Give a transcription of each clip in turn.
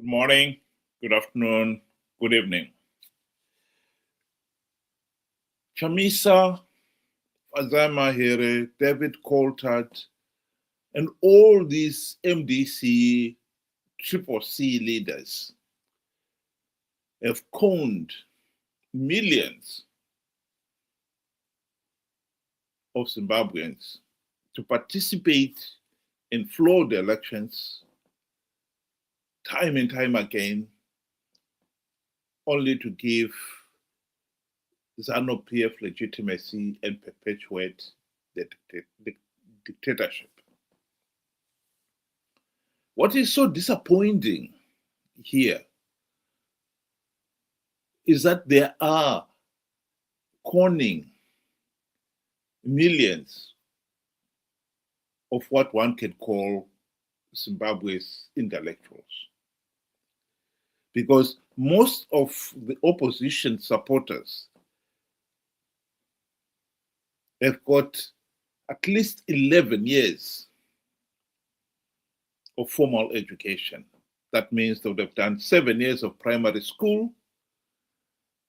morning, good afternoon, good evening. Chamisa, Fadzayi Mahere, David Coulthard, and all these MDC, Triple C leaders have conned millions of Zimbabweans to participate in flawed elections time and time again, only to give Zanu PF legitimacy and perpetuate the dictatorship. What is so disappointing here is that there are conning millions of what one can call Zimbabwe's intellectuals. Because most of the opposition supporters have got at least 11 years of formal education. That means they would have done 7 years of primary school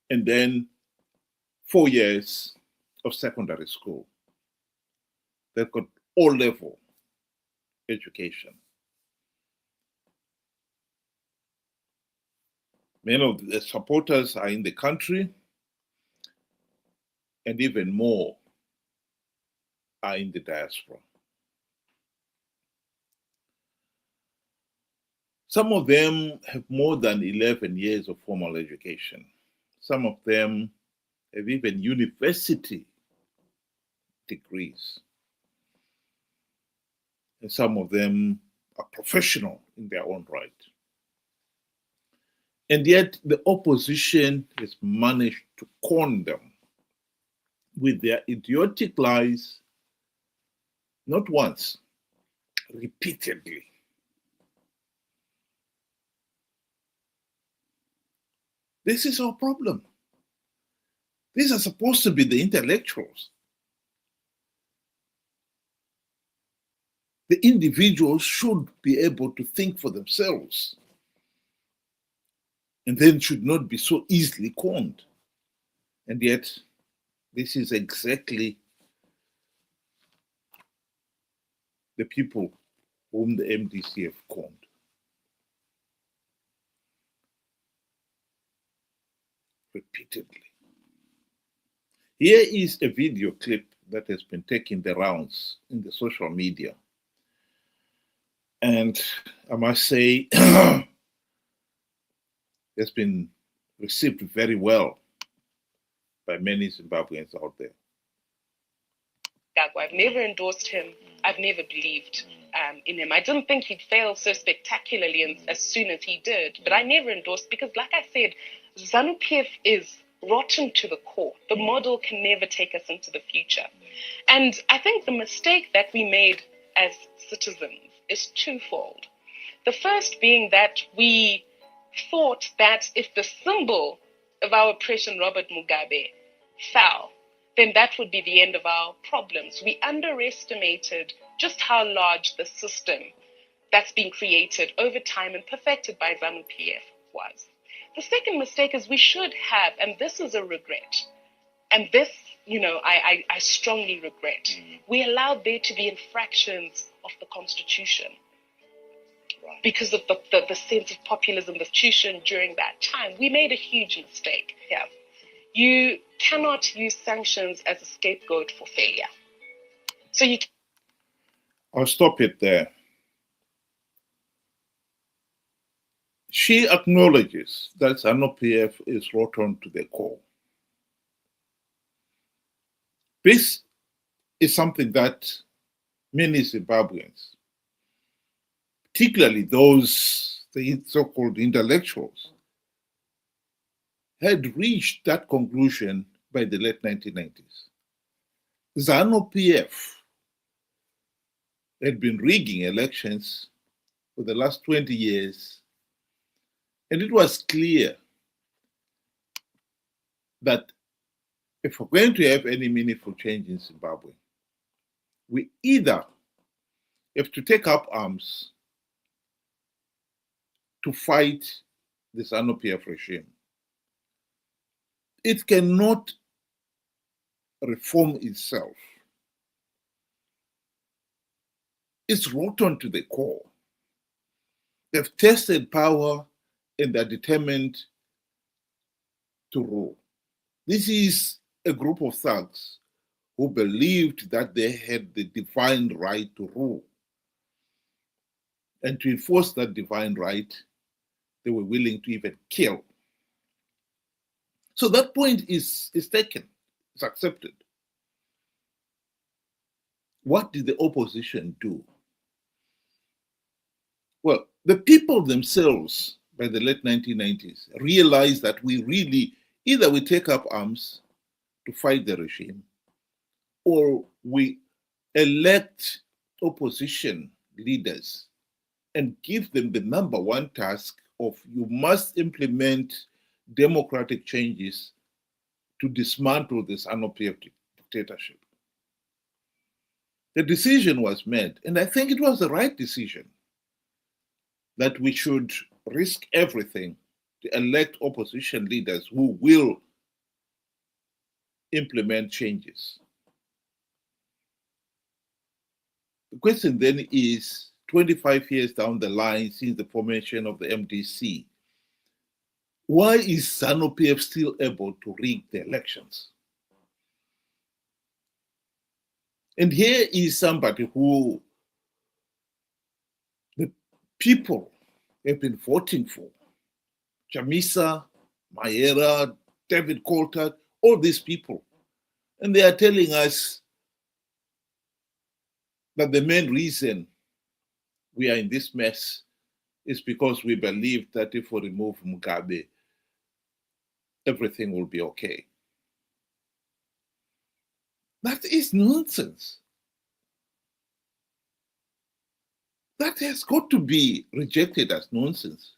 and then 4 years of secondary school. They've got all-level education. Many of the supporters are in the country, and even more are in the diaspora. Some of them have more than 11 years of formal education. Some of them have even university degrees. And some of them are professional in their own right. And yet the opposition has managed to con them with their idiotic lies, not once, repeatedly. This is our problem. These are supposed to be the intellectuals. The individuals should be able to think for themselves and then should not be so easily conned. And yet, this is exactly the people whom the MDC have conned. Repeatedly. Here is a video clip that has been taking the rounds in the social media. And I must say, has been received very well by many Zimbabweans out there. I've never endorsed him. I've never believed in him. I didn't think he'd fail so spectacularly and as soon as he did, but I never endorsed because, like I said, Zanu PF is rotten to the core. The model can never take us into the future. And I think the mistake that we made as citizens is twofold. The first being that we thought that if the symbol of our oppression, Robert Mugabe, fell, then that would be the end of our problems. We underestimated just how large the system that's been created over time and perfected by Zanu PF was. The second mistake is we should have, and this is a regret, and this, I strongly regret, we allowed there to be infractions of the Constitution. Because of the sense of populism, the institution during that time. We made a huge mistake here. You cannot use sanctions as a scapegoat for failure. So I'll stop it there. She acknowledges that Zanu PF is rotten to the core. This is something that many Zimbabweans, particularly those, the so-called intellectuals, had reached that conclusion by the late 1990s. Zanu PF had been rigging elections for the last 20 years, and it was clear that if we're going to have any meaningful change in Zimbabwe, we either have to take up arms to fight the Zanu PF regime. It cannot reform itself. It's rotten to the core. They've tested power and they're determined to rule. This is a group of thugs who believed that they had the divine right to rule. And to enforce that divine right, they were willing to even kill. So that point is taken, it's accepted. What did the opposition do? Well, the people themselves, by the late 1990s, realized that we really, either we take up arms to fight the regime, or we elect opposition leaders and give them the number one task of you must implement democratic changes to dismantle this Zanu PF dictatorship. The decision was made, and I think it was the right decision, that we should risk everything to elect opposition leaders who will implement changes. The question then is, 25 years down the line since the formation of the MDC, why is Zanu PF still able to rig the elections? And here is somebody who the people have been voting for. Chamisa, Mahere, David Coulthard, all these people. And they are telling us that the main reason we are in this mess is because we believe that if we remove Mugabe, everything will be okay. That is nonsense. That has got to be rejected as nonsense.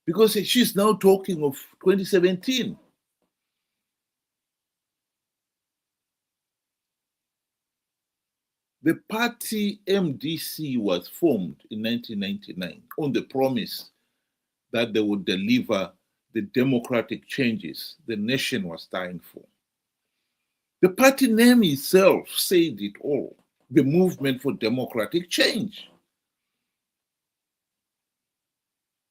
Because she's now talking of 2017. The party MDC was formed in 1999 on the promise that they would deliver the democratic changes the nation was dying for. The party name itself said it all, the Movement for Democratic Change.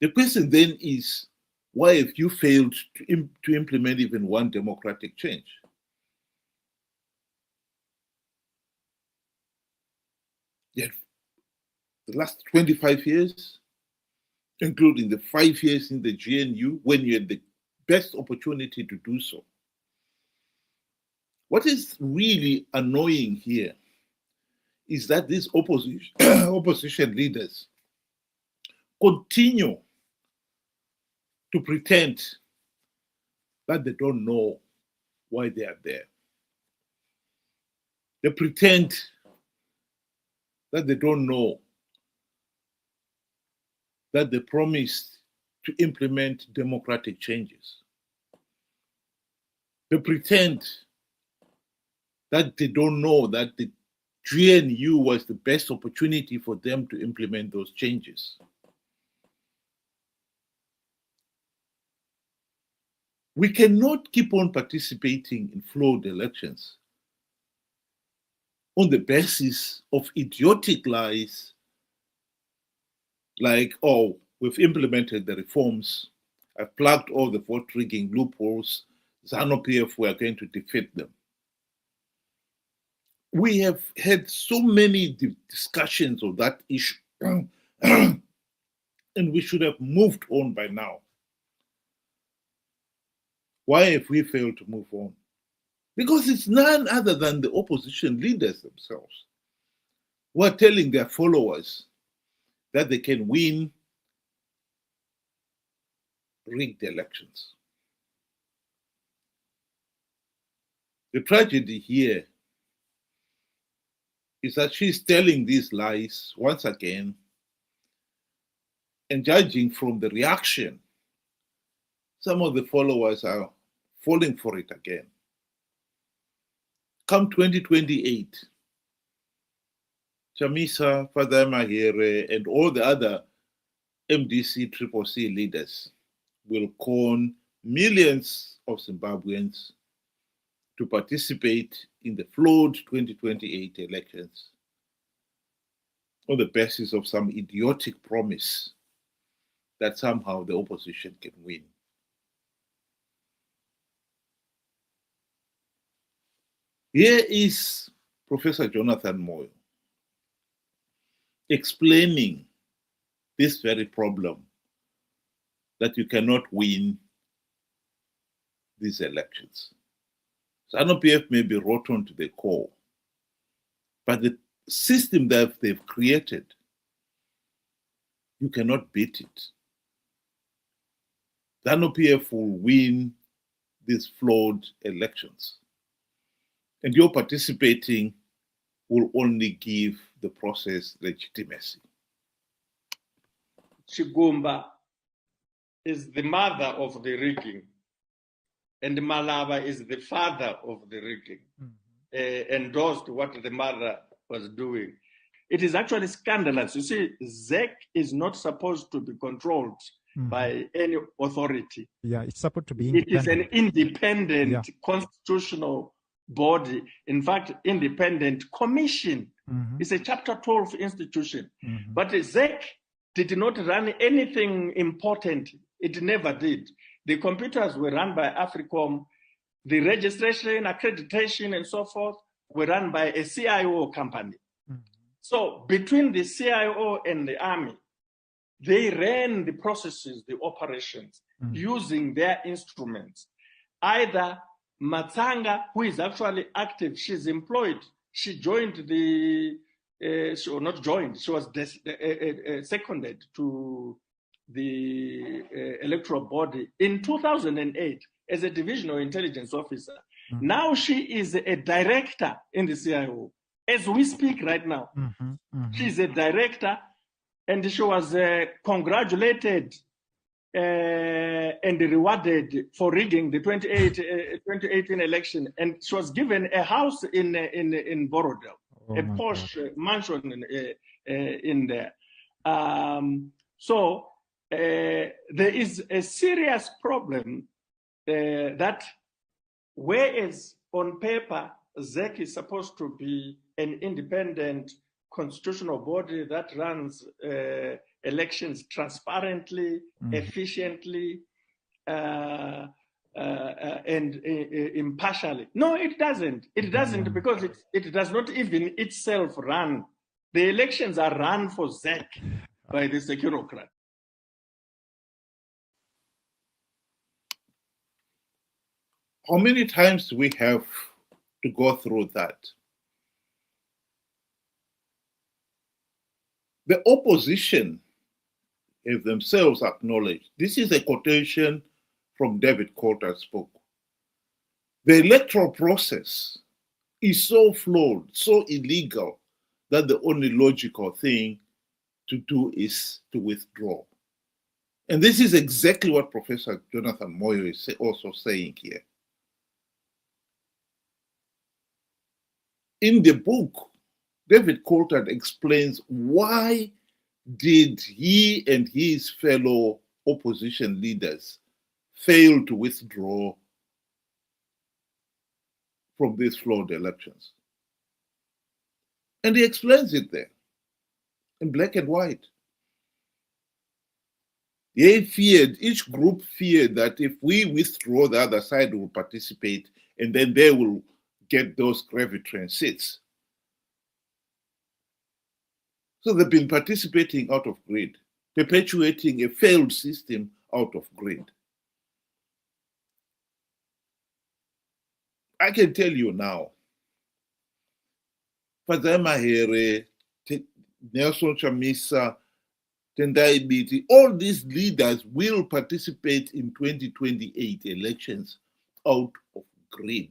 The question then is, why have you failed to implement even one democratic change? Yet, the last 25 years, including the 5 years in the GNU, when you had the best opportunity to do so. What is really annoying here is that these opposition leaders continue to pretend that they don't know why they are there. They pretend that they don't know that they promised to implement democratic changes. They pretend that they don't know that the GNU was the best opportunity for them to implement those changes. We cannot keep on participating in flawed elections on the basis of idiotic lies like, oh, we've implemented the reforms, I've plugged all the vote rigging loopholes, Zanu PF, we are going to defeat them. We have had so many discussions of that issue, and we should have moved on by now. Why have we failed to move on? Because it's none other than the opposition leaders themselves who are telling their followers that they can win rigged elections. The tragedy here is that she's telling these lies once again, and judging from the reaction, some of the followers are falling for it again. Come 2028, Chamisa, Fadzayi Mahere, and all the other MDC Triple C leaders will con millions of Zimbabweans to participate in the flawed 2028 elections on the basis of some idiotic promise that somehow the opposition can win. Here is Professor Jonathan Moyo explaining this very problem that you cannot win these elections. Zanu PF may be rotten to the core, but the system that they've created, you cannot beat it. Zanu PF will win these flawed elections. And your participating will only give the process legitimacy. Chigumba is the mother of the rigging, and Malaba is the father of the rigging. Endorsed what the mother was doing. It is actually scandalous. You see, ZEC is not supposed to be controlled by any authority. Yeah, it's supposed to be independent. It is an independent constitutional body. In fact, independent commission. It's a Chapter 12 institution. But the ZEC did not run anything important. It never did. The computers were run by Africom. The registration, accreditation, and so forth were run by a CIO company. So between the CIO and the army, they ran the processes, the operations, using their instruments. Either Matsanga, who is actually active, she's employed. She joined the, not joined, she was seconded to the electoral body in 2008 as a divisional intelligence officer. Now she is a director in the CIO. As we speak right now, she's a director, and she was congratulated and rewarded for rigging the 2018 election. And she was given a house in Borodale, a posh mansion in there. So there is a serious problem that whereas on paper, ZEC is supposed to be an independent constitutional body that runs elections transparently, efficiently, and impartially. No, it doesn't. It doesn't because it does not even itself run. The elections are run for ZEC by the securocrat. How many times do we have to go through that? The opposition have themselves acknowledged. This is a quotation from David Coulter's book. The electoral process is so flawed, so illegal, that the only logical thing to do is to withdraw. And this is exactly what Professor Jonathan Moyo is also saying here. In the book, David Coulter explains why did he and his fellow opposition leaders fail to withdraw from these flawed elections. And he explains it there in black and white. They feared, each group feared that if we withdraw, the other side will participate and then they will get those gravity seats. So they've been participating out of grid, perpetuating a failed system out of grid. I can tell you now, Fadzayi Mahere, Nelson Chamisa, Tendai Biti, all these leaders will participate in 2028 elections out of grid.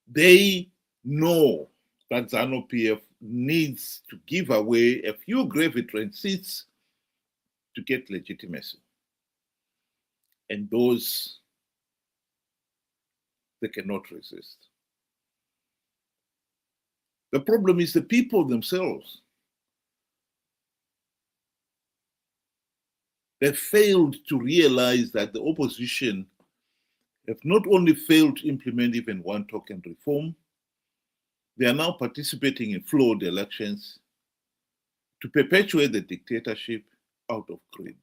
They know that Zanu PF needs to give away a few gravity seats to get legitimacy. And those they cannot resist. The problem is the people themselves. They failed to realize that the opposition have not only failed to implement even one token reform, they are now participating in flawed elections to perpetuate the dictatorship out of greed.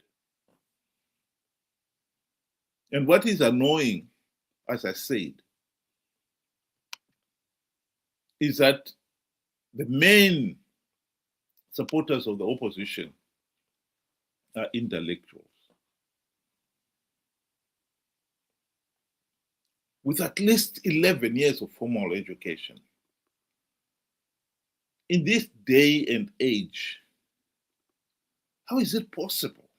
And what is annoying, as I said, is that the main supporters of the opposition are intellectuals with at least 11 years of formal education. In this day and age, how is it possible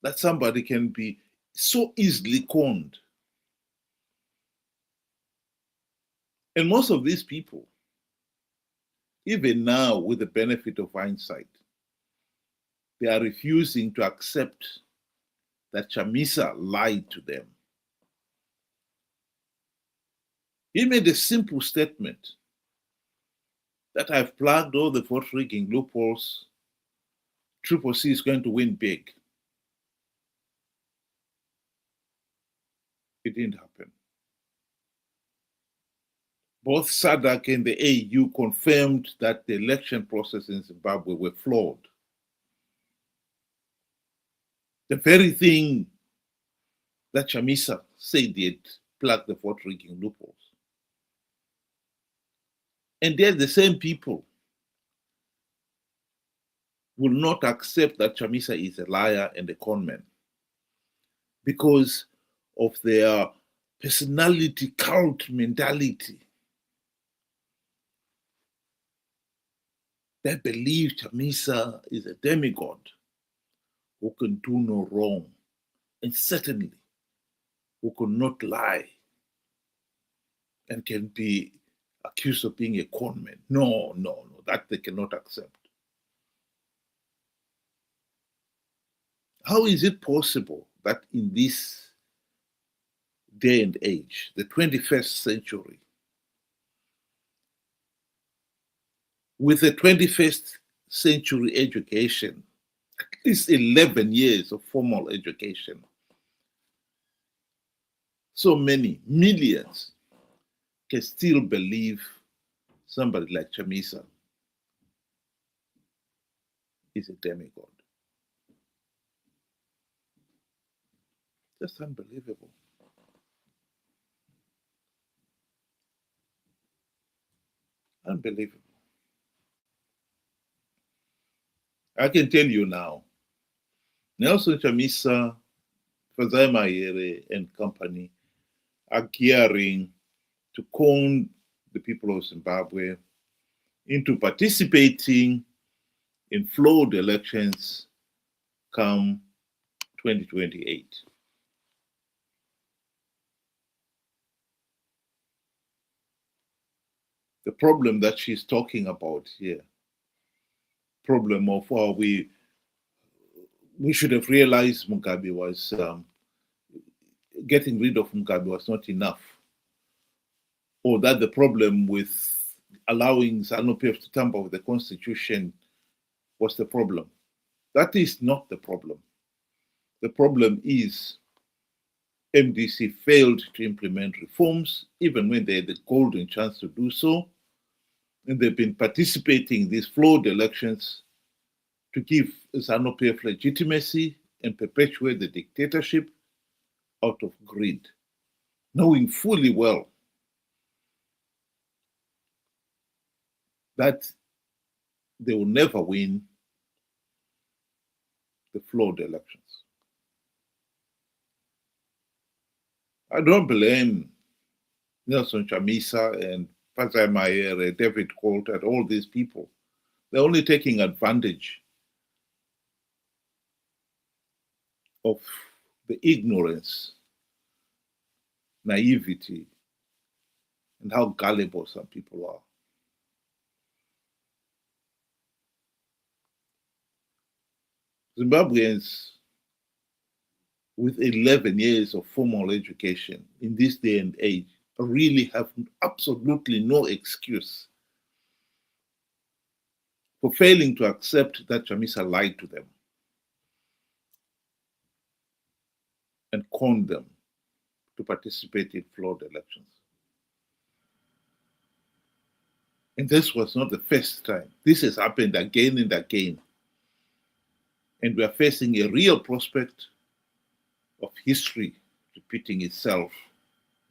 that somebody can be so easily conned? And most of these people, even now with the benefit of hindsight, they are refusing to accept that Chamisa lied to them. He made a simple statement that I've plugged all the vote rigging loopholes. Triple C is going to win big. It didn't happen. Both SADC and the AU confirmed that the election process in Zimbabwe were flawed. The very thing that Chamisa said it plugged the vote rigging loopholes. And they're the same people will not accept that Chamisa is a liar and a conman because of their personality cult mentality. They believe Chamisa is a demigod who can do no wrong, and certainly who cannot lie and can be accused of being a conman. No, that they cannot accept. How is it possible that in this day and age, the 21st century, with a 21st century education, at least 11 years of formal education, so many millions can still believe somebody like Chamisa is a demigod? That's unbelievable. Unbelievable. I can tell you now, Nelson Chamisa, Fadzayi Mahere and company are gearing to con the people of Zimbabwe into participating in flawed elections come 2028. The problem that she's talking about here, problem of we should have realized Mugabe was getting rid of Mugabe was not enough, or that the problem with allowing Zanu PF to tamper with the constitution was the problem. That is not the problem. The problem is MDC failed to implement reforms, even when they had the golden chance to do so, and they've been participating in these flawed elections to give Zanu PF legitimacy and perpetuate the dictatorship out of greed, knowing fully well that they will never win the flawed elections. I don't blame Nelson Chamisa and Fadzayi Mahere, David Colt, and all these people. They're only taking advantage of the ignorance, naivety, and how gullible some people are. Zimbabweans with 11 years of formal education in this day and age really have absolutely no excuse for failing to accept that Chamisa lied to them. and con them to participate in flawed elections. And this was not the first time. This has happened again and again. And we are facing a real prospect of history repeating itself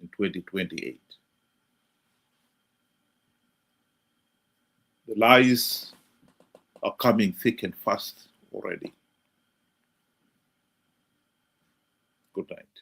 in 2028. The lies are coming thick and fast already. Good night.